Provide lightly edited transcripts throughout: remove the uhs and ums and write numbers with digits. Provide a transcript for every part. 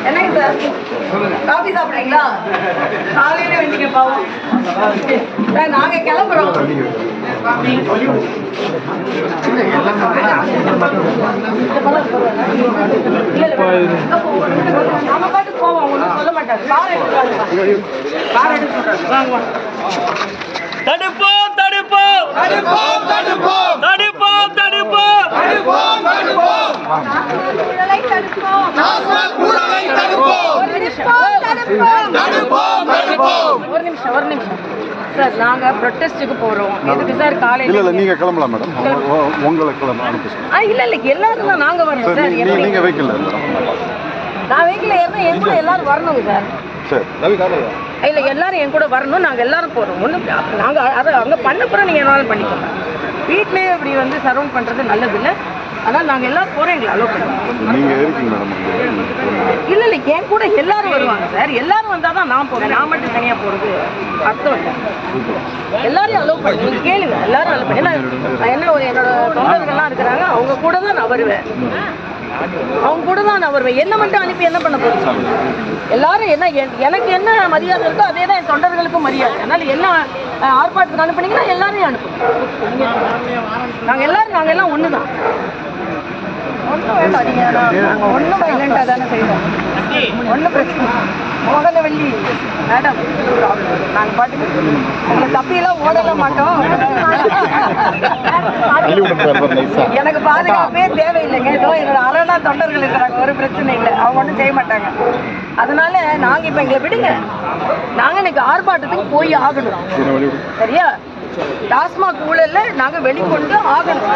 என்னங்க sir coffee சாப்பிடுறீங்களா? காலையில வேண்டிங்க பாவம். நாங்க கிளம்புறோம். நம்ம பாட்டு போவோம், ஒன்றும் சொல்ல மாட்டாரு. கார் எடுத்து தடுப்போம் தடுப்போம் தடுப்போம் தடுப்போம் தடுப்போம் தடுப்போம் தடுப்போம் தடுப்போம் டாஸ்மாக் ஊழலை தடுப்போம் தடுப்போம் தடுப்போம். ஒரு நிமிஷம் சார், நாங்க ப்ரொட்டஸ்டுக்கு போறோம். எதுக்கு சார் காலையில? இல்ல நீங்க கிளம்பலாம் மேடம், உங்களை கிளம்ப அனுப்ப. இல்ல எல்லாரும் தான் நாங்க வரணும் சார். நீங்க வெஹிக்கிள் நான் வெஹிக்கிள் ஏறினா என் கூட எல்லாரும் வரணுங்க சார். சரி ரவி காலையா இல்லை எல்லாரும் என் கூட வரணும். நாங்கள் எல்லாரும் போகிறோம். ஒன்றும் நாங்கள் அதை அங்கே பண்ண போகிறோம். நீங்கள் என்னாலும் பண்ணிக்கோங்க. வீட்லேயே இப்படி வந்து சரௌண்ட் பண்ணுறது நல்லது இல்லை. ஆனால் நாங்கள் எல்லோரும் போகிறோம். எங்களை அலோவ் பண்ணுவோம். நீங்கள் இருக்கீங்க மேடம்? இல்லை என் கூட எல்லாரும் வருவாங்க சார். எல்லாரும் வந்தால் தான் நான் போகிறேன். நான் மட்டும் தனியாக போகிறது அர்த்தம் இல்லை. எல்லாரையும் அலோவ் பண்ணி நீங்கள் கேளுங்க. எல்லாரும் அலோவ் பண்ணி என்ன என்னோட தொண்டர்கள்லாம் இருக்கிறாங்க. அவங்க கூட தான் நான் வருவேன். அவங்க கூட தான் நான் வருவேன். என்ன மட்டும் அனுப்பி என்ன பண்ண போகிறேன்? எல்லாரும் என்ன எனக்கு என்ன மரியாதை இருக்கோ அதே தான் என் தொண்டர்களுக்கும் மரியாதை. அதனால் என்ன ஆர்ப்பாட்டத்துக்கு அனுப்புனீங்கன்னா எல்லாரையும் அனுப்புங்க. நாங்கள் எல்லாம் ஒன்று தான். ஒன்றும் வேண்டாம். நாங்கள் ஒன்றும் வைலண்டாக தானே செய்வோம். ஒன்றும் பிரச்சனை. மோகனவள்ளி மேடம், நாங்கள் பாட்டுக்கு உங்களை தப்பியெல்லாம் ஓடல மாட்டோம். எனக்கு பாதுகாப்பே தேவையில்லைங்க. ஏதோ என்னோட அரணா தொண்டர்கள் இருக்கிறாங்க, ஒரு பிரச்சனை இல்லை. அவங்க ஒன்றும் செய்ய மாட்டாங்க. அதனால நாங்கள் இப்போ எங்களை விடுங்க. நாங்கள் இன்னைக்கு ஆர்ப்பாட்டத்துக்கு போய் ஆகணும். சரியா? டாஸ்மாக் ஊழல்ல நாங்கள் வெளிக்கொண்டு ஆகணும்.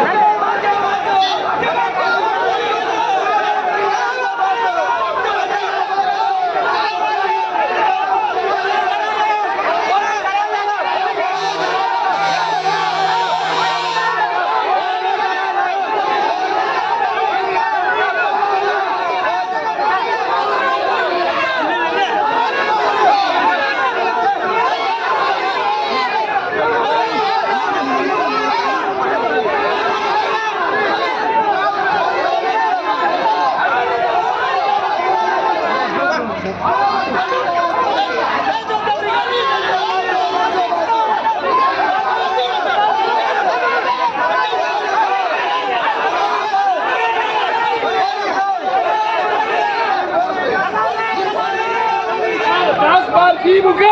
திமுக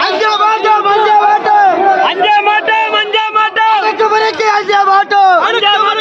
அஞ்ச மாட்டோம் அஞ்ச மாட்டோம் அஞ்ச மாட்டோம்